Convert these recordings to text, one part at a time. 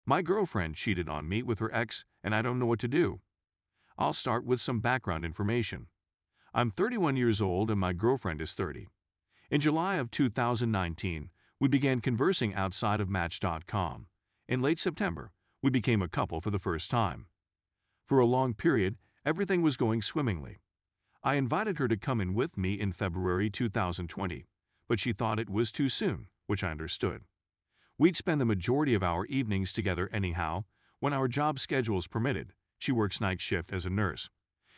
My girlfriend cheated on me with her ex and I don't know what to do. I'll start with some background information. I'm 31 years old and my girlfriend is 30. In July of 2019, we began conversing outside of Match.com. In late September, we became a couple for the first time. For a long period, everything was going swimmingly. I invited her to come in with me in February 2020, but she thought it was too soon, which I understood. We'd spend the majority of our evenings together anyhow, when our job schedules permitted. She works night shift as a nurse.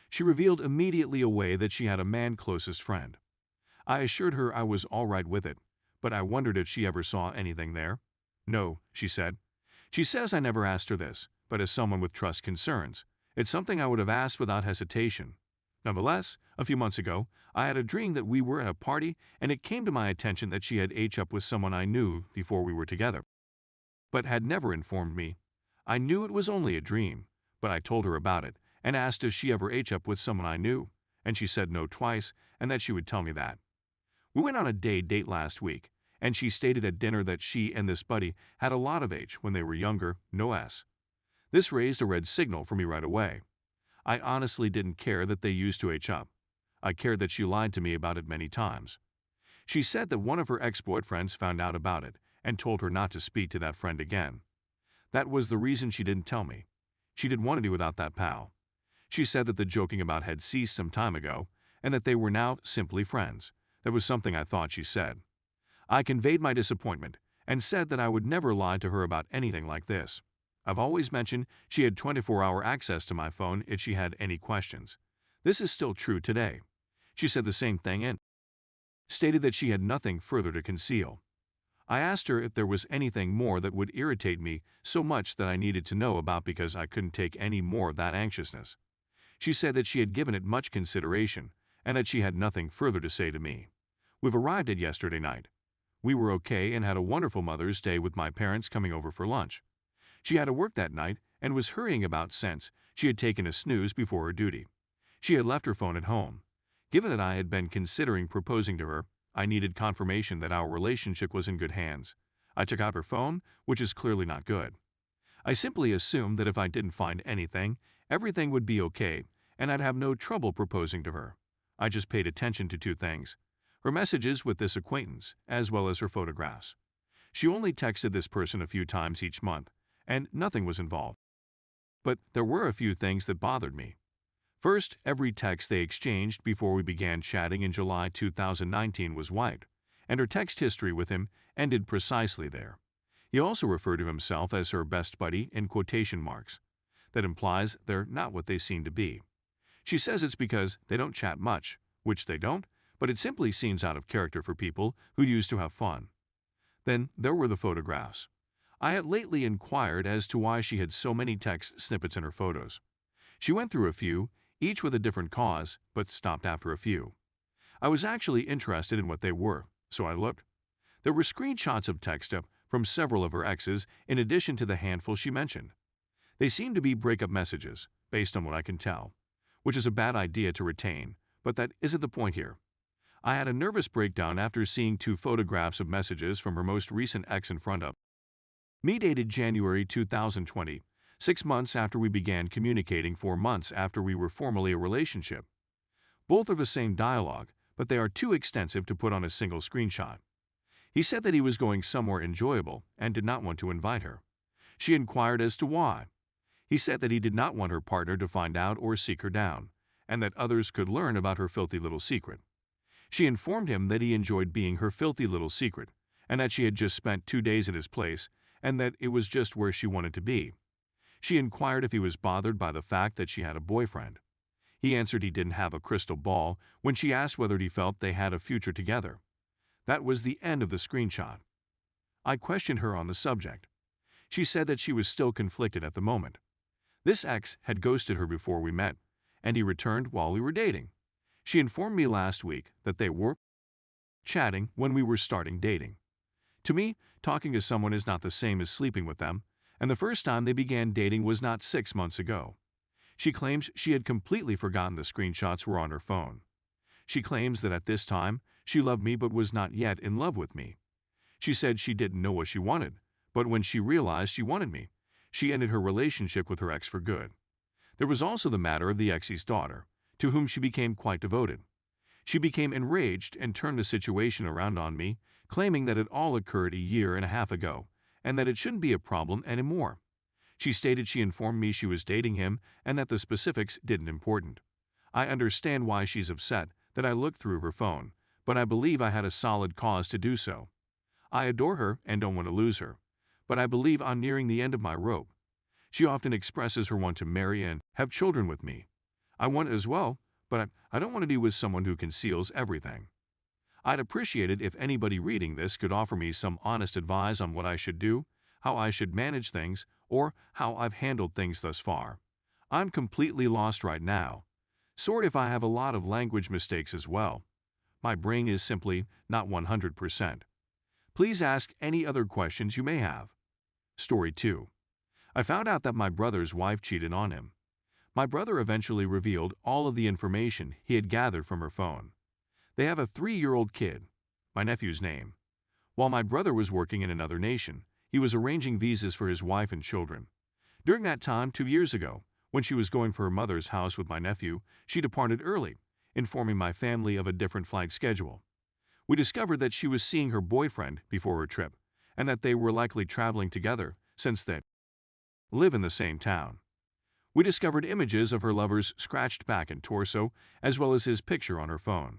She revealed immediately away that she had a man closest friend. I assured her I was all right with it, but I wondered if she ever saw anything there. No, she said. She says I never asked her this, but as someone with trust concerns, it's something I would have asked without hesitation. Nonetheless, a few months ago, I had a dream that we were at a party and it came to my attention that she had H-up with someone I knew before we were together, but had never informed me. I knew it was only a dream, but I told her about it and asked if she ever H-up with someone I knew, and she said no twice and that she would tell me that. We went on a date last week, and she stated at dinner that she and this buddy had a lot of H when they were younger, no S. This raised a red signal for me right away. I honestly didn't care that they used to H-up. I cared that she lied to me about it many times. She said that one of her ex-boyfriends found out about it and told her not to speak to that friend again. That was the reason she didn't tell me. She didn't want to do without that pal. She said that the joking about had ceased some time ago and that they were now simply friends. That was something I thought she said. I conveyed my disappointment and said that I would never lie to her about anything like this. I've always mentioned she had 24-hour access to my phone if she had any questions. This is still true today. She said the same thing and stated that she had nothing further to conceal. I asked her if there was anything more that would irritate me so much that I needed to know about because I couldn't take any more of that anxiousness. She said that she had given it much consideration and that she had nothing further to say to me. We've arrived at yesterday night. We were okay and had a wonderful Mother's Day with my parents coming over for lunch. She had to work that night and was hurrying about since she had taken a snooze before her duty. She had left her phone at home. Given that I had been considering proposing to her, I needed confirmation that our relationship was in good hands. I took out her phone, which is clearly not good. I simply assumed that if I didn't find anything, everything would be okay and I'd have no trouble proposing to her. I just paid attention to two things: her messages with this acquaintance, as well as her photographs. She only texted this person a few times each month, and nothing was involved. But there were a few things that bothered me. First, every text they exchanged before we began chatting in July 2019 was wiped, and her text history with him ended precisely there. He also referred to himself as her best buddy in quotation marks. That implies they're not what they seem to be. She says it's because they don't chat much, which they don't, but it simply seems out of character for people who used to have fun. Then there were the photographs. I had lately inquired as to why she had so many text snippets in her photos. She went through a few, each with a different cause, but stopped after a few. I was actually interested in what they were, so I looked. There were screenshots of text up from several of her exes in addition to the handful she mentioned. They seemed to be breakup messages, based on what I can tell, which is a bad idea to retain, but that isn't the point here. I had a nervous breakdown after seeing two photographs of messages from her most recent ex in front of me, dated January 2020, 6 months after we began communicating, 4 months after we were formally a relationship. Both are the same dialogue, but they are too extensive to put on a single screenshot. He said that he was going somewhere enjoyable and did not want to invite her. She inquired as to why. He said that he did not want her partner to find out or seek her down, and that others could learn about her filthy little secret. She informed him that he enjoyed being her filthy little secret, and that she had just spent 2 days at his place, and that it was just where she wanted to be. She inquired if he was bothered by the fact that she had a boyfriend. He answered he didn't have a crystal ball when she asked whether he felt they had a future together. That was the end of the screenshot. I questioned her on the subject. She said that she was still conflicted at the moment. This ex had ghosted her before we met, and he returned while we were dating. She informed me last week that they were chatting when we were starting dating. To me, talking to someone is not the same as sleeping with them, and the first time they began dating was not 6 months ago. She claims she had completely forgotten the screenshots were on her phone. She claims that at this time, she loved me but was not yet in love with me. She said she didn't know what she wanted, but when she realized she wanted me, She ended her relationship with her ex for good. There was also the matter of the ex's daughter, to whom she became quite devoted. She became enraged and turned the situation around on me, claiming that it all occurred a year and a half ago, and that it shouldn't be a problem anymore. She stated she informed me she was dating him and that the specifics didn't important. I understand why she's upset that I looked through her phone, but I believe I had a solid cause to do so. I adore her and don't want to lose her, but I believe I'm nearing the end of my rope. She often expresses her want to marry and have children with me. I want it as well, but I don't want to be with someone who conceals everything. I'd appreciate it if anybody reading this could offer me some honest advice on what I should do, how I should manage things, or how I've handled things thus far. I'm completely lost right now. Sorry if I have a lot of language mistakes as well. My brain is simply not 100%. Please ask any other questions you may have. Story 2. I found out that my brother's wife cheated on him. My brother eventually revealed all of the information he had gathered from her phone. They have a 3-year-old kid, my nephew's name. While my brother was working in another nation, he was arranging visas for his wife and children. During that time, 2 years ago, when she was going for her mother's house with my nephew, she departed early, informing my family of a different flight schedule. We discovered that she was seeing her boyfriend before her trip, and that they were likely traveling together since they live in the same town. We discovered images of her lover's scratched back and torso, as well as his picture on her phone.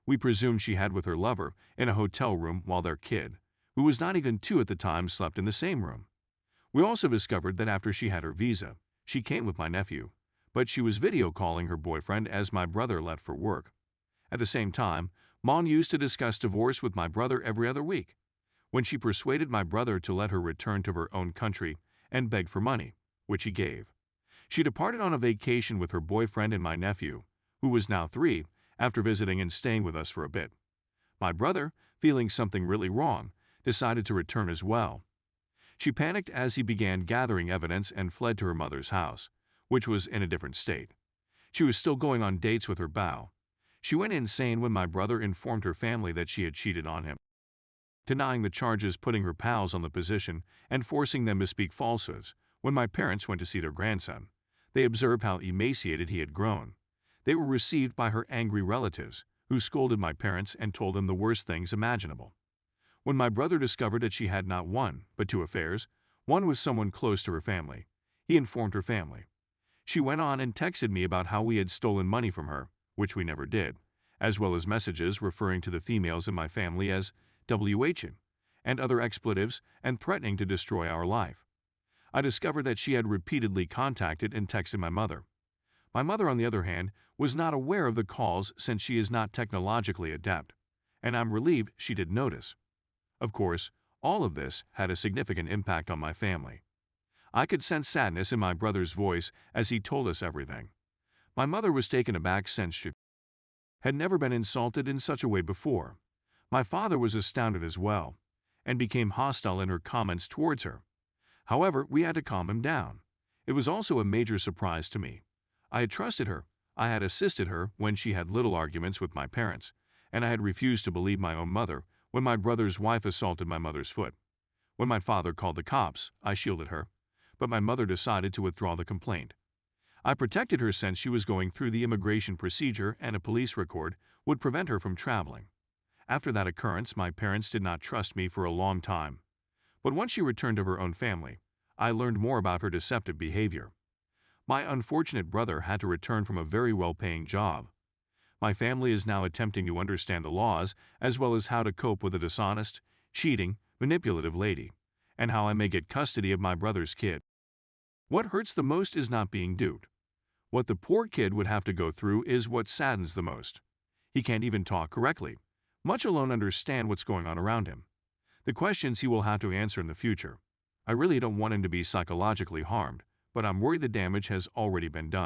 We presumed she had with her lover in a hotel room while their kid, who was not even 2 at the time, slept in the same room. We also discovered that after she had her visa, she came with my nephew, but she was video calling her boyfriend as my brother left for work. At the same time, Mom used to discuss divorce with my brother every other week. When she persuaded my brother to let her return to her own country and beg for money, which he gave. She departed on a vacation with her boyfriend and my nephew, who was now 3, after visiting and staying with us for a bit. My brother, feeling something really wrong, decided to return as well. She panicked as he began gathering evidence and fled to her mother's house, which was in a different state. She was still going on dates with her beau. She went insane when my brother informed her family that she had cheated on him, denying the charges, putting her pals on the position, and forcing them to speak falsehoods. When my parents went to see their grandson, they observed how emaciated he had grown. They were received by her angry relatives, who scolded my parents and told them the worst things imaginable. When my brother discovered that she had not 1, but 2 affairs, one with someone close to her family, he informed her family. She went on and texted me about how we had stolen money from her, which we never did, as well as messages referring to the females in my family as WH'ing and other expletives and threatening to destroy our life. I discovered that she had repeatedly contacted and texted my mother. My mother, on the other hand, was not aware of the calls since she is not technologically adept, and I'm relieved she did notice. Of course, all of this had a significant impact on my family. I could sense sadness in my brother's voice as he told us everything. My mother was taken aback since she had never been insulted in such a way before. My father was astounded as well, and became hostile in her comments towards her. However, we had to calm him down. It was also a major surprise to me. I had trusted her, I had assisted her when she had little arguments with my parents, and I had refused to believe my own mother when my brother's wife assaulted my mother's foot. When my father called the cops, I shielded her, but my mother decided to withdraw the complaint. I protected her since she was going through the immigration procedure and a police record would prevent her from traveling. After that occurrence, my parents did not trust me for a long time. But once she returned to her own family, I learned more about her deceptive behavior. My unfortunate brother had to return from a very well-paying job. My family is now attempting to understand the laws as well as how to cope with a dishonest, cheating, manipulative lady, and how I may get custody of my brother's kid. What hurts the most is not being duped. What the poor kid would have to go through is what saddens the most. He can't even talk correctly, much alone understand what's going on around him. The questions he will have to answer in the future. I really don't want him to be psychologically harmed, but I'm worried the damage has already been done.